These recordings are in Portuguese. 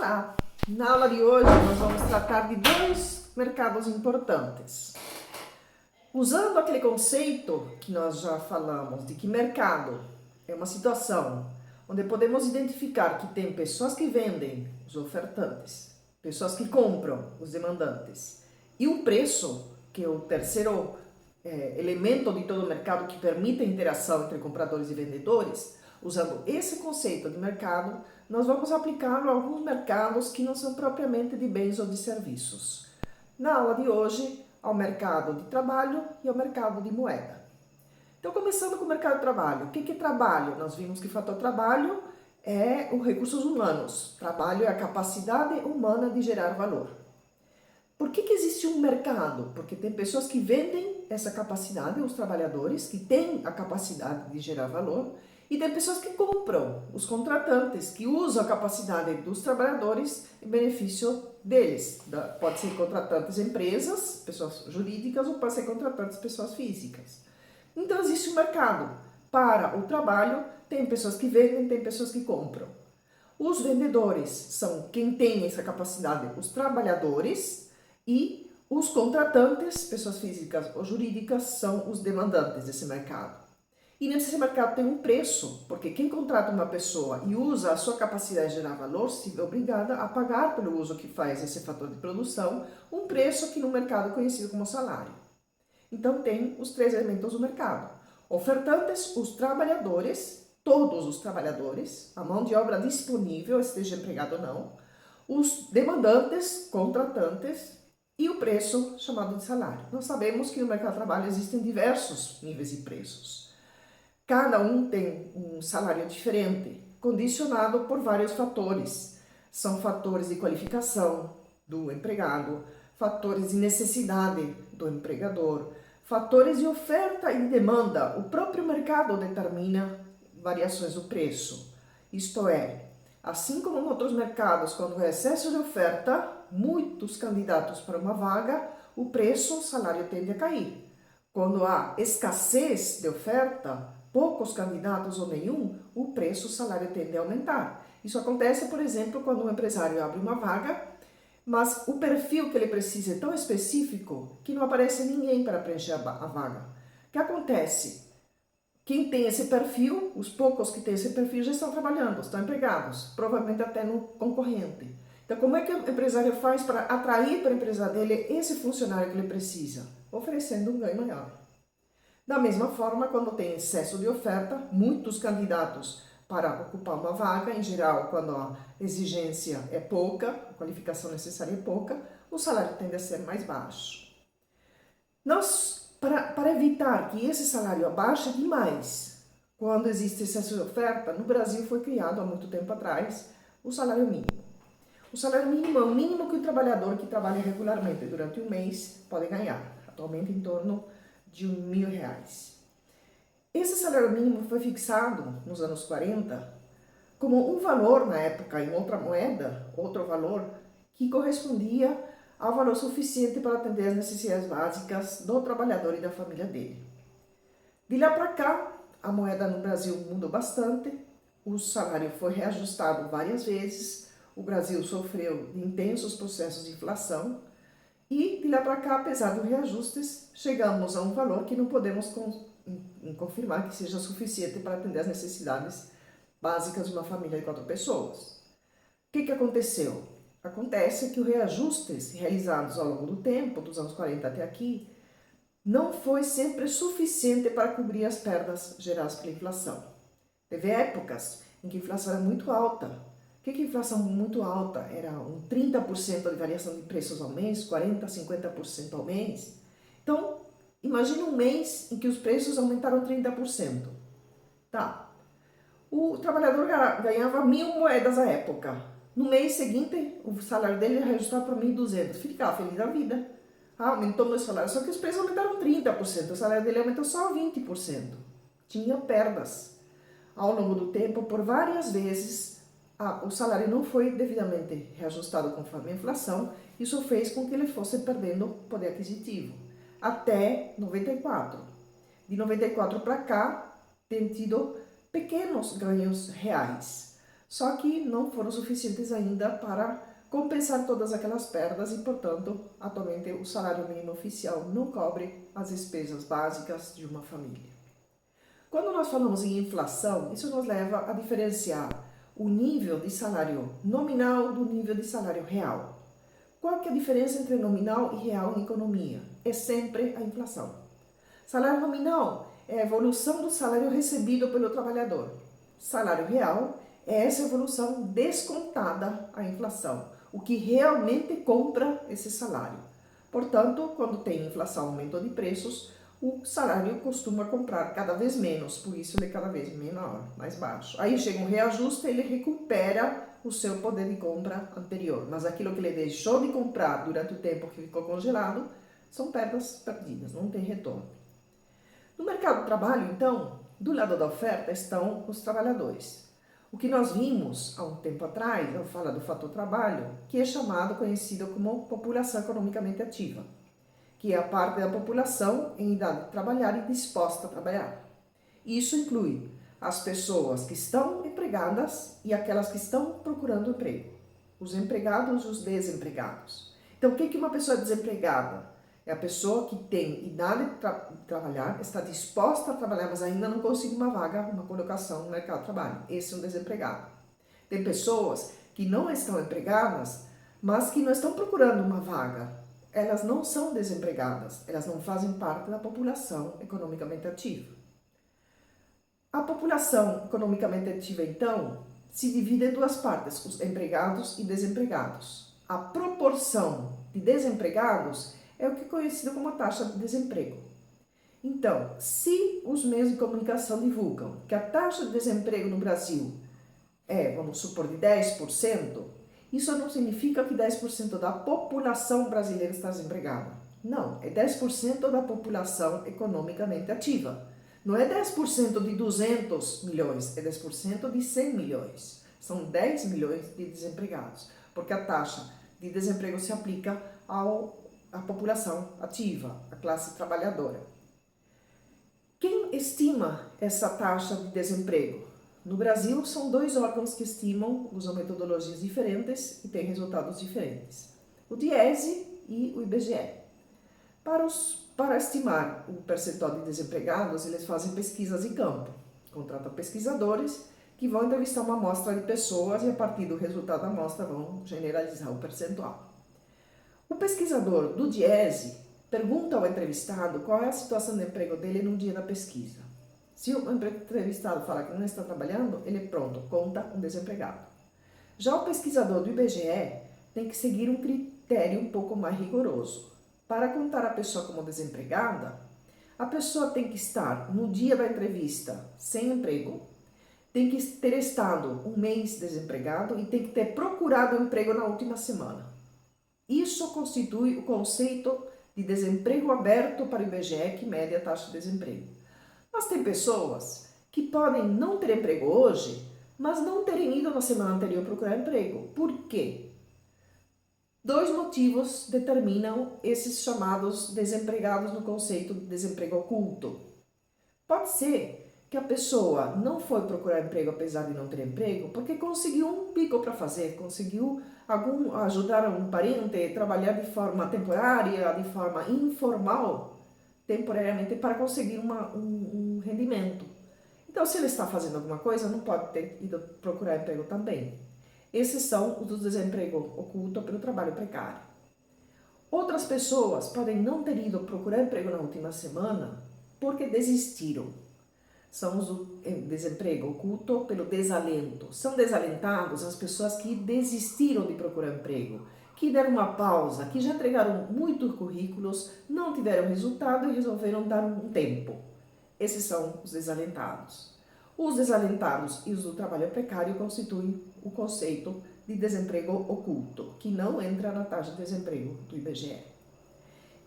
Olá! Na aula de hoje nós vamos tratar de dois mercados importantes. Usando aquele conceito que nós já falamos de que mercado é uma situação onde podemos identificar que tem pessoas que vendem, os ofertantes, pessoas que compram, os demandantes, e o preço, que é o terceiro elemento de todo o mercado que permite a interação entre compradores e vendedores. Usando esse conceito de mercado, nós vamos aplicá-lo a alguns mercados que não são propriamente de bens ou de serviços. Na aula de hoje, ao mercado de trabalho e ao mercado de moeda. Então, começando com o mercado de trabalho. O que é trabalho? Nós vimos que o fator trabalho é os recursos humanos. Trabalho é a capacidade humana de gerar valor. Por que existe um mercado? Porque tem pessoas que vendem essa capacidade, os trabalhadores, que têm a capacidade de gerar valor, e tem pessoas que compram, os contratantes, que usam a capacidade dos trabalhadores em benefício deles. Pode ser contratantes empresas, pessoas jurídicas, ou pode ser contratantes pessoas físicas. Então existe um mercado. Para o trabalho, tem pessoas que vendem, tem pessoas que compram. Os vendedores são quem tem essa capacidade, os trabalhadores, e os contratantes, pessoas físicas ou jurídicas, são os demandantes desse mercado. E nesse mercado tem um preço, porque quem contrata uma pessoa e usa a sua capacidade de gerar valor, se vê obrigada a pagar pelo uso que faz esse fator de produção, um preço que no mercado é conhecido como salário. Então tem os três elementos do mercado. Ofertantes, os trabalhadores, todos os trabalhadores, a mão de obra disponível, esteja empregado ou não, os demandantes, contratantes, e o preço chamado de salário. Nós sabemos que no mercado de trabalho existem diversos níveis de preços. Cada um tem um salário diferente, condicionado por vários fatores. São fatores de qualificação do empregado, fatores de necessidade do empregador, fatores de oferta e demanda. O próprio mercado determina variações do preço. Isto é, assim como em outros mercados, quando há excesso de oferta, muitos candidatos para uma vaga, o preço, o salário tende a cair. Quando há escassez de oferta, poucos candidatos ou nenhum, o preço, o salário tende a aumentar. Isso acontece, por exemplo, quando um empresário abre uma vaga, mas o perfil que ele precisa é tão específico que não aparece ninguém para preencher a vaga. O que acontece? Quem tem esse perfil, os poucos que têm esse perfil já estão trabalhando, estão empregados, provavelmente até no concorrente. Então, como é que o empresário faz para atrair para a empresa dele esse funcionário que ele precisa? Oferecendo um ganho maior. Da mesma forma, quando tem excesso de oferta, muitos candidatos para ocupar uma vaga, em geral, quando a exigência é pouca, a qualificação necessária é pouca, o salário tende a ser mais baixo. Para evitar que esse salário abaixe demais, quando existe excesso de oferta, no Brasil foi criado há muito tempo atrás o salário mínimo. O salário mínimo é o mínimo que o trabalhador que trabalha regularmente durante um mês pode ganhar, atualmente em torno de R$1.000. Esse salário mínimo foi fixado nos anos 40 como um valor na época em outra moeda, outro valor, que correspondia ao valor suficiente para atender as necessidades básicas do trabalhador e da família dele. De lá para cá, a moeda no Brasil mudou bastante, o salário foi reajustado várias vezes, o Brasil sofreu de intensos processos de inflação e de lá para cá, apesar dos reajustes, chegamos a um valor que não podemos confirmar que seja suficiente para atender as necessidades básicas de uma família de 4 pessoas. O que aconteceu? Acontece que os reajustes realizados ao longo do tempo, dos anos 40 até aqui, não foi sempre suficiente para cobrir as perdas geradas pela inflação. Teve épocas em que a inflação era muito alta. O que é inflação muito alta? Era um 30% de variação de preços ao mês, 40%, 50% ao mês. Então, imagine um mês em que os preços aumentaram 30%. Tá. O trabalhador ganhava 1.000 moedas à época. No mês seguinte, o salário dele era reajustado para 1.200. Ficava feliz da vida. Aumentou meu salário, só que os preços aumentaram 30%. O salário dele aumentou só 20%. Tinha perdas. Ao longo do tempo, por várias vezes, o salário não foi devidamente reajustado conforme a inflação. Isso fez com que ele fosse perdendo poder aquisitivo. Até 94. De 94 para cá, tem tido pequenos ganhos reais. só que não foram suficientes ainda para compensar todas aquelas perdas e, portanto, atualmente o salário mínimo oficial não cobre as despesas básicas de uma família. Quando nós falamos em inflação, isso nos leva a diferenciar o nível de salário nominal do nível de salário real. Qual que é a diferença entre nominal e real em economia? É sempre a inflação. Salário nominal é a evolução do salário recebido pelo trabalhador. Salário real é essa evolução descontada a inflação, o que realmente compra esse salário. Portanto, quando tem inflação, aumento de preços, o salário costuma comprar cada vez menos, por isso ele é cada vez menor, mais baixo. Aí chega um reajuste, ele recupera o seu poder de compra anterior, mas aquilo que ele deixou de comprar durante o tempo que ficou congelado são perdas perdidas, não tem retorno. No mercado de trabalho, então, do lado da oferta estão os trabalhadores. O que nós vimos há um tempo atrás, ao falar do fator trabalho, que é conhecido como população economicamente ativa, que é a parte da população em idade de trabalhar e disposta a trabalhar. Isso inclui as pessoas que estão empregadas e aquelas que estão procurando emprego, os empregados e os desempregados. Então, o que é uma pessoa desempregada? É a pessoa que tem idade de trabalhar, está disposta a trabalhar, mas ainda não consegue uma vaga, uma colocação no mercado de trabalho. Esse é um desempregado. Tem pessoas que não estão empregadas, mas que não estão procurando uma vaga. Elas não são desempregadas, elas não fazem parte da população economicamente ativa. A população economicamente ativa, então, se divide em duas partes, os empregados e desempregados. A proporção de desempregados é o que é conhecido como a taxa de desemprego. Então, se os meios de comunicação divulgam que a taxa de desemprego no Brasil é, vamos supor, de 10%, isso não significa que 10% da população brasileira está desempregada. Não, é 10% da população economicamente ativa. Não é 10% de 200 milhões, é 10% de 100 milhões. São 10 milhões de desempregados, porque a taxa de desemprego se aplica à população ativa, à classe trabalhadora. Quem estima essa taxa de desemprego? No Brasil, são dois órgãos que estimam, usam metodologias diferentes e têm resultados diferentes. O DIESE e o IBGE. Para estimar o percentual de desempregados, eles fazem pesquisas de campo. Contratam pesquisadores que vão entrevistar uma amostra de pessoas e, a partir do resultado da amostra, vão generalizar o percentual. O pesquisador do DIESE pergunta ao entrevistado qual é a situação de emprego dele no dia da pesquisa. Se o entrevistado falar que não está trabalhando, ele pronto, conta um desempregado. Já o pesquisador do IBGE tem que seguir um critério um pouco mais rigoroso. Para contar a pessoa como desempregada, a pessoa tem que estar no dia da entrevista sem emprego, tem que ter estado um mês desempregado e tem que ter procurado emprego na última semana. Isso constitui o conceito de desemprego aberto para o IBGE, que mede a taxa de desemprego. Mas tem pessoas que podem não ter emprego hoje, mas não terem ido na semana anterior procurar emprego. Por quê? Dois motivos determinam esses chamados desempregados no conceito de desemprego oculto. Pode ser que a pessoa não foi procurar emprego apesar de não ter emprego, porque conseguiu um bico para fazer, conseguiu ajudar um parente, trabalhar de forma temporária, de forma informal, temporariamente, para conseguir um rendimento. Então, se ele está fazendo alguma coisa, não pode ter ido procurar emprego também. Esses são os do desemprego oculto pelo trabalho precário. Outras pessoas podem não ter ido procurar emprego na última semana porque desistiram. São os do desemprego oculto pelo desalento. São desalentados as pessoas que desistiram de procurar emprego, que deram uma pausa, que já entregaram muitos currículos, não tiveram resultado e resolveram dar um tempo. Esses são os desalentados. Os desalentados e os do trabalho precário constituem o conceito de desemprego oculto, que não entra na taxa de desemprego do IBGE.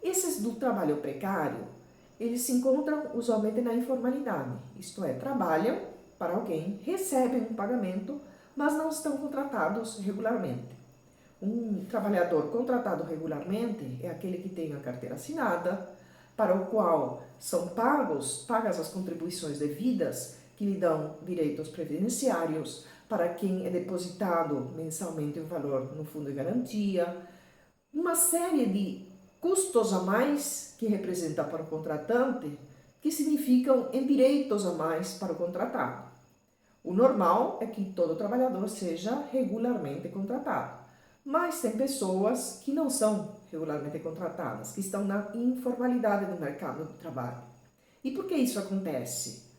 Esses do trabalho precário, eles se encontram usualmente na informalidade, isto é, trabalham para alguém, recebem um pagamento, mas não estão contratados regularmente. Um trabalhador contratado regularmente é aquele que tem a carteira assinada, para o qual são pagas as contribuições devidas, que lhe dão direitos previdenciários, para quem é depositado mensalmente um valor no fundo de garantia, uma série de custos a mais que representa para o contratante, que significam em direitos a mais para o contratado. O normal é que todo trabalhador seja regularmente contratado, mas tem pessoas que não são regularmente contratadas, que estão na informalidade do mercado de trabalho. E por que isso acontece?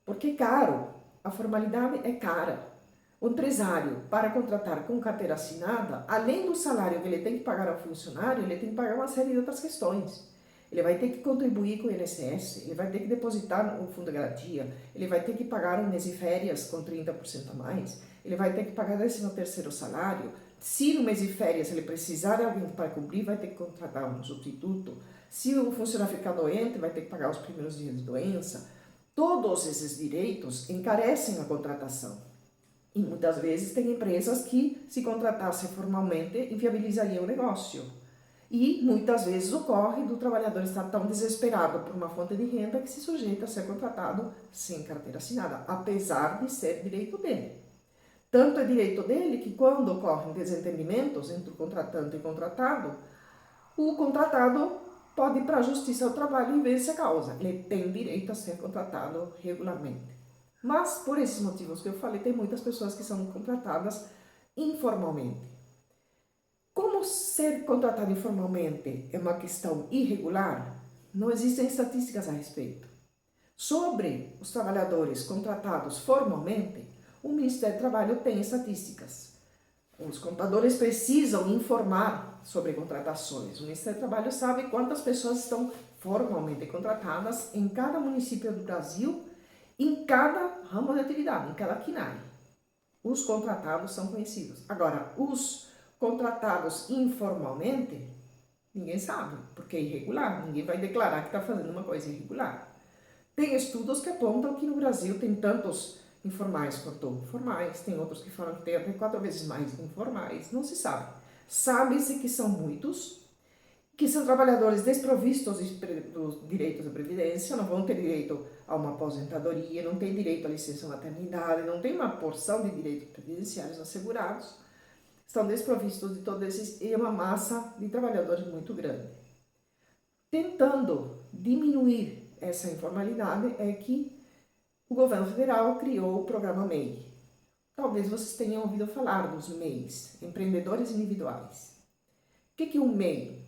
Porque é caro, a formalidade é cara. O empresário, para contratar com carteira assinada, além do salário que ele tem que pagar ao funcionário, ele tem que pagar uma série de outras questões. Ele vai ter que contribuir com o INSS, ele vai ter que depositar no fundo de garantia, ele vai ter que pagar um mês de férias com 30% a mais, ele vai ter que pagar 13º salário. Se no mês de férias ele precisar de alguém para cobrir, vai ter que contratar um substituto. Se o funcionário ficar doente, vai ter que pagar os primeiros dias de doença. Todos esses direitos encarecem a contratação. E muitas vezes tem empresas que, se contratassem formalmente, inviabilizariam o negócio. E muitas vezes ocorre do trabalhador estar tão desesperado por uma fonte de renda que se sujeita a ser contratado sem carteira assinada, apesar de ser direito dele. Tanto é direito dele que, quando ocorrem desentendimentos entre o contratante e o contratado pode ir para a Justiça do Trabalho e vencer a causa. Ele tem direito a ser contratado regularmente. Mas, por esses motivos que eu falei, tem muitas pessoas que são contratadas informalmente. Como ser contratado informalmente é uma questão irregular, não existem estatísticas a respeito. Sobre os trabalhadores contratados formalmente, o Ministério do Trabalho tem estatísticas. Os contadores precisam informar sobre contratações. O Ministério do Trabalho sabe quantas pessoas estão formalmente contratadas em cada município do Brasil, em cada ramo de atividade, em cada KNAI. Os contratados são conhecidos. Agora, os contratados informalmente, ninguém sabe, porque é irregular. Ninguém vai declarar que está fazendo uma coisa irregular. Tem estudos que apontam que no Brasil tem tantos informais quanto formais, tem outros que falam que tem até 4 vezes mais informais, não se sabe. Sabe-se que são muitos, que são trabalhadores desprovistos dos direitos da Previdência, não vão ter direito a uma aposentadoria, não têm direito à licença maternidade, não tem uma porção de direitos previdenciários assegurados, estão desprovistos de todos esses, e é uma massa de trabalhadores muito grande. Tentando diminuir essa informalidade é que o governo federal criou o programa MEI. Talvez vocês tenham ouvido falar dos MEIs, empreendedores individuais. O que é um MEI?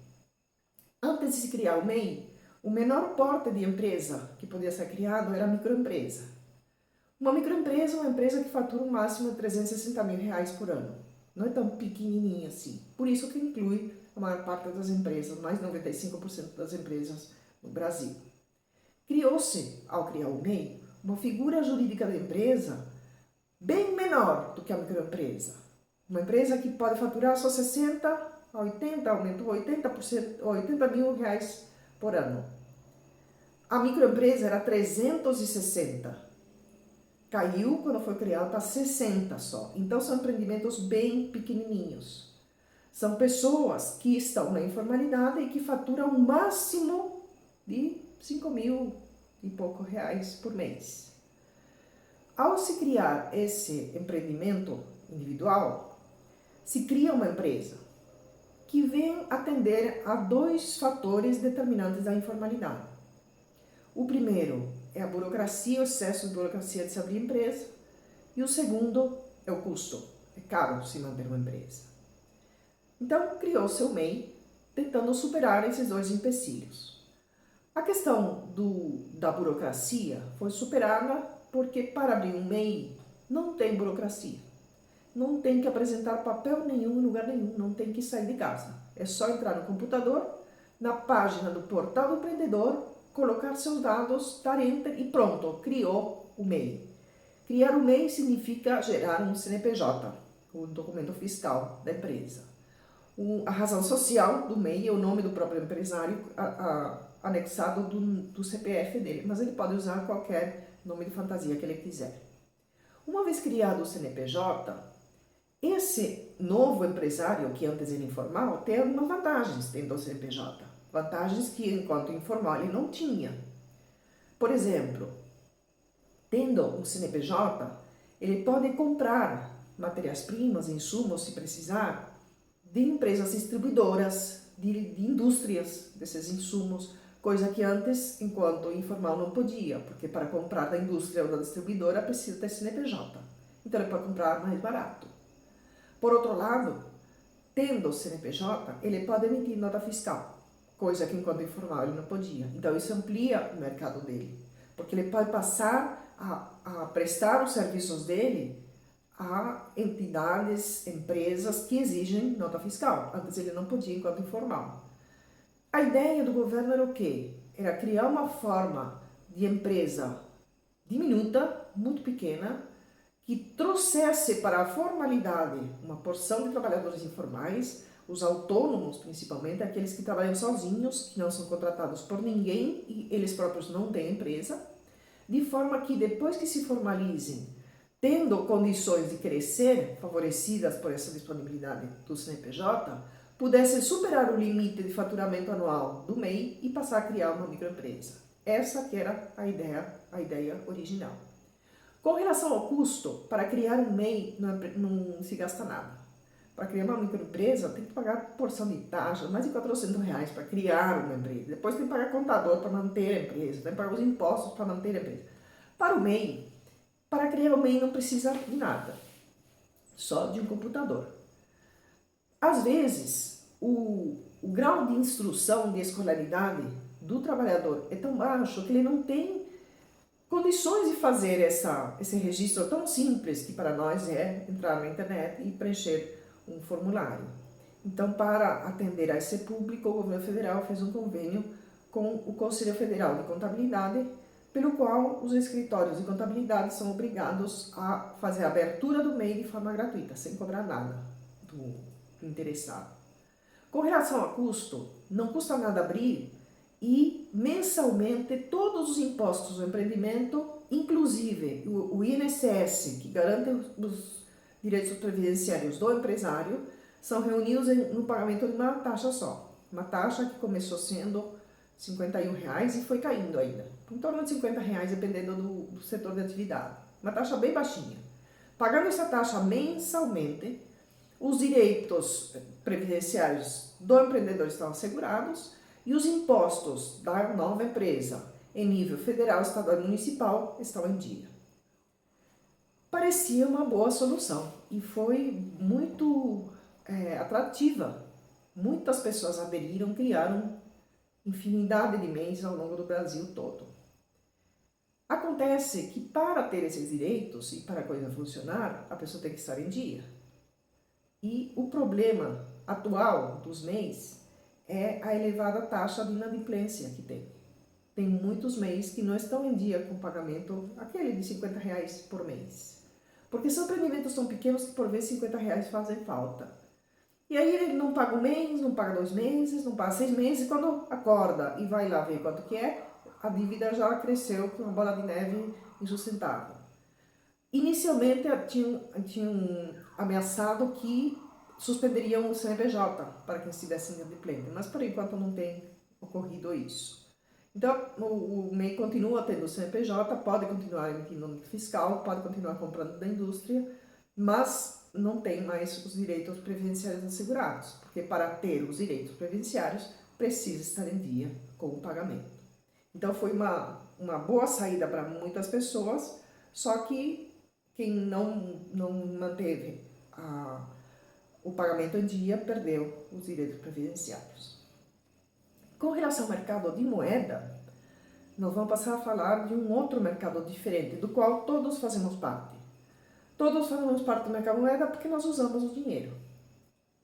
Antes de se criar o MEI, o menor porte de empresa que podia ser criado era a microempresa. Uma microempresa é uma empresa que fatura um máximo de R$360 mil por ano. Não é tão pequenininha assim. Por isso que inclui a maior parte das empresas, mais de 95% das empresas no Brasil. Criou-se, ao criar o MEI, uma figura jurídica da empresa bem menor do que a microempresa. Uma empresa que pode faturar só 60 a 80, aumentou 80%, 80 mil reais por ano. A microempresa era 360. Caiu quando foi criada para 60 só. Então são empreendimentos bem pequenininhos. São pessoas que estão na informalidade e que faturam um máximo de 5 mil e pouco reais por mês. Ao se criar esse empreendimento individual, se cria uma empresa que vem atender a 2 fatores determinantes da informalidade. O primeiro é a burocracia, o excesso de burocracia de se abrir empresa, e o segundo é o custo. É caro se manter uma empresa. Então, criou-se o MEI, tentando superar esses 2 empecilhos. A questão da burocracia foi superada porque para abrir um MEI não tem burocracia. Não tem que apresentar papel nenhum em lugar nenhum, não tem que sair de casa. É só entrar no computador, na página do portal do empreendedor, colocar seus dados, dar enter e pronto, criou o MEI. Criar o MEI significa gerar um CNPJ, o documento fiscal da empresa. A razão social do MEI é o nome do próprio empresário anexado do CPF dele, mas ele pode usar qualquer nome de fantasia que ele quiser. Uma vez criado o CNPJ, esse novo empresário, que antes era informal, tem algumas vantagens dentro do CNPJ. Vantagens que, enquanto informal, ele não tinha. Por exemplo, tendo um CNPJ, Ele pode comprar matérias-primas, insumos, se precisar, de empresas distribuidoras, de indústrias desses insumos, coisa que antes, enquanto informal, não podia, porque para comprar da indústria ou da distribuidora precisa ter CNPJ. Então ele pode comprar mais barato. Por outro lado, tendo CNPJ, ele pode emitir nota fiscal, coisa que enquanto informal ele não podia. Então isso amplia o mercado dele, porque ele pode passar a prestar os serviços dele a entidades, empresas que exigem nota fiscal. Antes ele não podia enquanto informal. A ideia do governo era o quê? Era criar uma forma de empresa diminuta, muito pequena, que trouxesse para a formalidade uma porção de trabalhadores informais, os autônomos principalmente, aqueles que trabalham sozinhos, que não são contratados por ninguém e eles próprios não têm empresa, de forma que depois que se formalizem, tendo condições de crescer, favorecidas por essa disponibilidade do CNPJ, pudessem superar o limite de faturamento anual do MEI e passar a criar uma microempresa. Essa que era a ideia original. Com relação ao custo, para criar um MEI não se gasta nada. Para criar uma microempresa, tem que pagar porção de taxa, mais de R$400 para criar uma empresa. Depois tem que pagar contador para manter a empresa, tem que pagar os impostos para manter a empresa. Para o MEI, para criar o MEI não precisa de nada, só de um computador. Às vezes, o grau de instrução, de escolaridade do trabalhador é tão baixo que ele não tem condições de fazer esse registro tão simples que para nós é entrar na internet e preencher um formulário. Então, para atender a esse público, o governo federal fez um convênio com o Conselho Federal de Contabilidade, pelo qual os escritórios de contabilidade são obrigados a fazer a abertura do MEI de forma gratuita, sem cobrar nada do interessado. Com relação a custo, não custa nada abrir e mensalmente todos os impostos do empreendimento, inclusive o INSS, que garante os direitos previdenciários do empresário, são reunidos no pagamento de uma taxa só. Uma taxa que começou sendo R$51 e foi caindo ainda, em torno de R$50, dependendo do setor de atividade. Uma taxa bem baixinha. Pagando essa taxa mensalmente, os direitos previdenciários do empreendedor estão assegurados e os impostos da nova empresa em nível federal, estadual e municipal estão em dia. Parecia uma boa solução e foi muito atrativa. Muitas pessoas aderiram, criaram infinidade de MEIs ao longo do Brasil todo. Acontece que para ter esses direitos e para a coisa funcionar, a pessoa tem que estar em dia. E o problema atual dos MEIs é a elevada taxa de inadimplência que tem. Tem muitos MEIs que não estão em dia com o pagamento, aquele de R$50 por mês. Porque são empreendimentos tão pequenos que por vezes R$50 fazem falta. E aí ele não paga um mês, não paga 2 meses, não paga 6 meses, e quando acorda e vai lá ver quanto que é, a dívida já cresceu com uma bola de neve insustentável. Inicialmente tinham ameaçado que suspenderiam o CNPJ para quem estivesse inadimplente, mas por enquanto não tem ocorrido isso. Então o MEI continua tendo o CNPJ, pode continuar emitindo nota fiscal, pode continuar comprando da indústria, mas não tem mais os direitos previdenciários assegurados, porque para ter os direitos previdenciários precisa estar em dia com o pagamento. Então foi uma boa saída para muitas pessoas, só que quem não manteve o pagamento em dia perdeu os direitos previdenciários. Com relação ao mercado de moeda, nós vamos passar a falar de um outro mercado diferente, do qual todos fazemos parte. Todos fazemos parte do mercado de moeda porque nós usamos o dinheiro.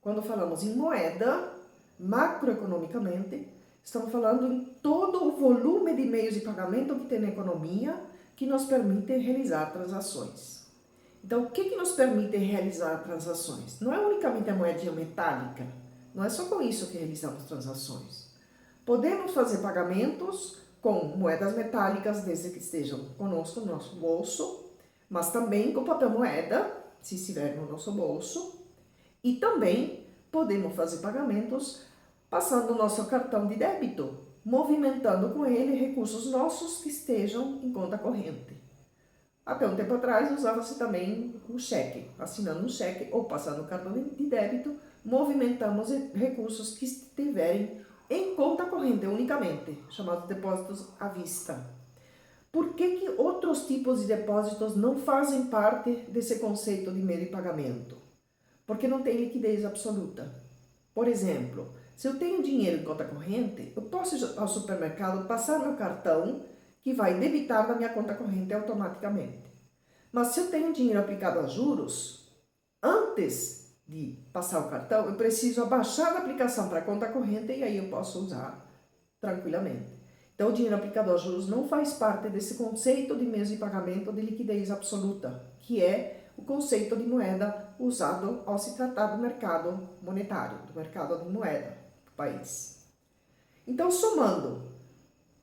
Quando falamos em moeda, macroeconomicamente, estamos falando em todo o volume de meios de pagamento que tem na economia que nos permite realizar transações. Então, o que nos permite realizar transações? Não é unicamente a moedinha metálica, não é só com isso que realizamos transações. Podemos fazer pagamentos com moedas metálicas, desde que estejam conosco no nosso bolso, mas também com papel moeda, se estiver no nosso bolso, e também podemos fazer pagamentos passando o nosso cartão de débito, movimentando com ele recursos nossos que estejam em conta corrente. Até um tempo atrás usava-se também o cheque, assinando um cheque ou passando o cartão de débito, movimentamos recursos que estiverem em conta corrente unicamente, chamados depósitos à vista. Por que outros tipos de depósitos não fazem parte desse conceito de meio de pagamento? Porque não tem liquidez absoluta. Por exemplo, se eu tenho dinheiro em conta corrente, eu posso ir ao supermercado, passar meu cartão, que vai debitar da minha conta corrente automaticamente. Mas se eu tenho dinheiro aplicado a juros, antes de passar o cartão, eu preciso abaixar a aplicação para a conta corrente e aí eu posso usar tranquilamente. Então, o dinheiro aplicado a juros não faz parte desse conceito de meios de pagamento de liquidez absoluta, que é o conceito de moeda usado ao se tratar do mercado monetário, do mercado de moeda do país. Então, somando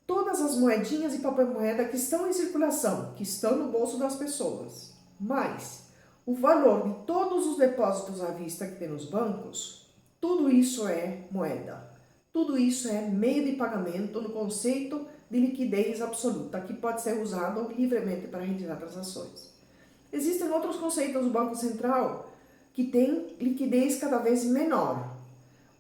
todas as moedinhas e papel moeda que estão em circulação, que estão no bolso das pessoas, mais o valor de todos os depósitos à vista que tem nos bancos, tudo isso é moeda. Tudo isso é meio de pagamento no conceito de liquidez absoluta, que pode ser usado livremente para realizar transações. Existem outros conceitos do Banco Central que têm liquidez cada vez menor.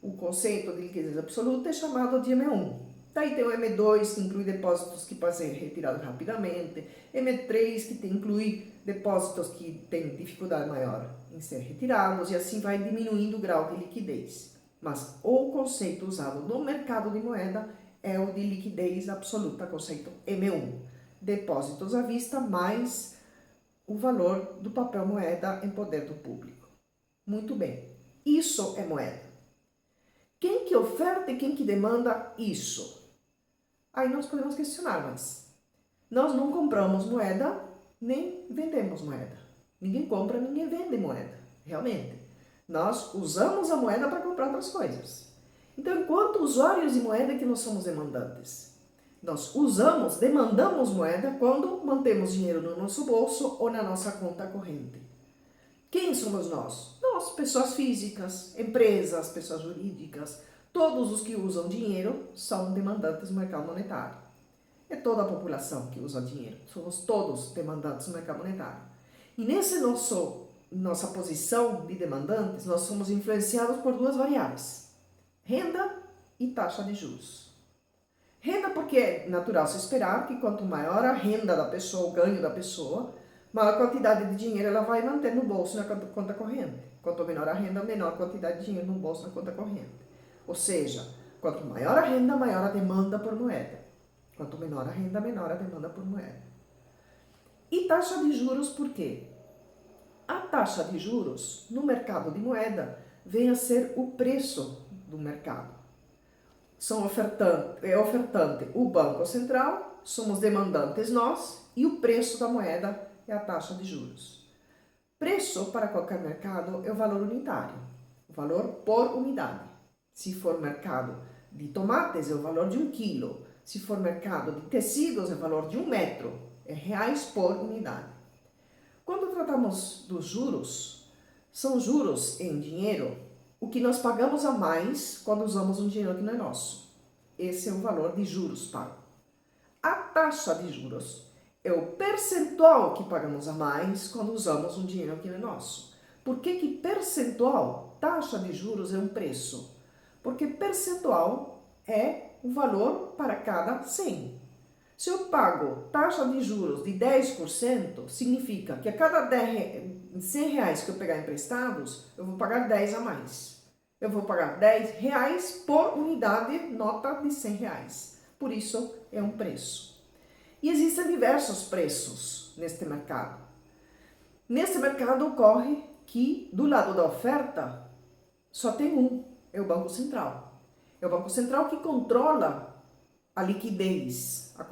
O conceito de liquidez absoluta é chamado de M1. Daí tem o M2, que inclui depósitos que podem ser retirados rapidamente, M3, que inclui depósitos que têm dificuldade maior em ser retirados, e assim vai diminuindo o grau de liquidez. Mas o conceito usado no mercado de moeda é o de liquidez absoluta, conceito M1. Depósitos à vista mais o valor do papel moeda em poder do público. Muito bem, isso é moeda. Quem que oferta e quem que demanda isso? Aí nós podemos questionar, mas nós não compramos moeda, nem vendemos moeda. Ninguém compra, ninguém vende moeda, realmente. Nós usamos a moeda para comprar outras coisas. Então, enquanto usuários de moeda é que nós somos demandantes. Nós demandamos moeda quando mantemos dinheiro no nosso bolso ou na nossa conta corrente. Quem somos nós? Nós, pessoas físicas, empresas, pessoas jurídicas, todos os que usam dinheiro são demandantes no mercado monetário. É toda a população que usa dinheiro. Somos todos demandantes no mercado monetário. E nossa posição de demandantes, nós somos influenciados por duas variáveis: renda e taxa de juros. Renda porque é natural se esperar que quanto maior a renda da pessoa, o ganho da pessoa, maior quantidade de dinheiro ela vai manter no bolso na conta corrente. Quanto menor a renda, menor quantidade de dinheiro no bolso na conta corrente. Ou seja, quanto maior a renda, maior a demanda por moeda. Quanto menor a renda, menor a demanda por moeda. E taxa de juros por quê? A taxa de juros no mercado de moeda vem a ser o preço do mercado. É ofertante o Banco Central, somos demandantes nós, e o preço da moeda é a taxa de juros. Preço para qualquer mercado é o valor unitário, o valor por unidade. Se for mercado de tomates, é o valor de 1 quilo. Se for mercado de tecidos, é o valor de 1 metro. É reais por unidade. Quando tratamos dos juros, são juros em dinheiro, o que nós pagamos a mais quando usamos um dinheiro que não é nosso. Esse é o valor de juros pago. A taxa de juros é o percentual que pagamos a mais quando usamos um dinheiro que não é nosso. Por que percentual? Taxa de juros é um preço. Porque percentual é o valor para cada 100. Se eu pago taxa de juros de 10%, significa que a cada 100 reais que eu pegar emprestados, eu vou pagar 10 a mais. Eu vou pagar 10 reais por unidade nota de 100 reais. Por isso, é um preço. E existem diversos preços neste mercado. Neste mercado ocorre que, do lado da oferta, só tem um, é o Banco Central. É o Banco Central que controla a liquidez, a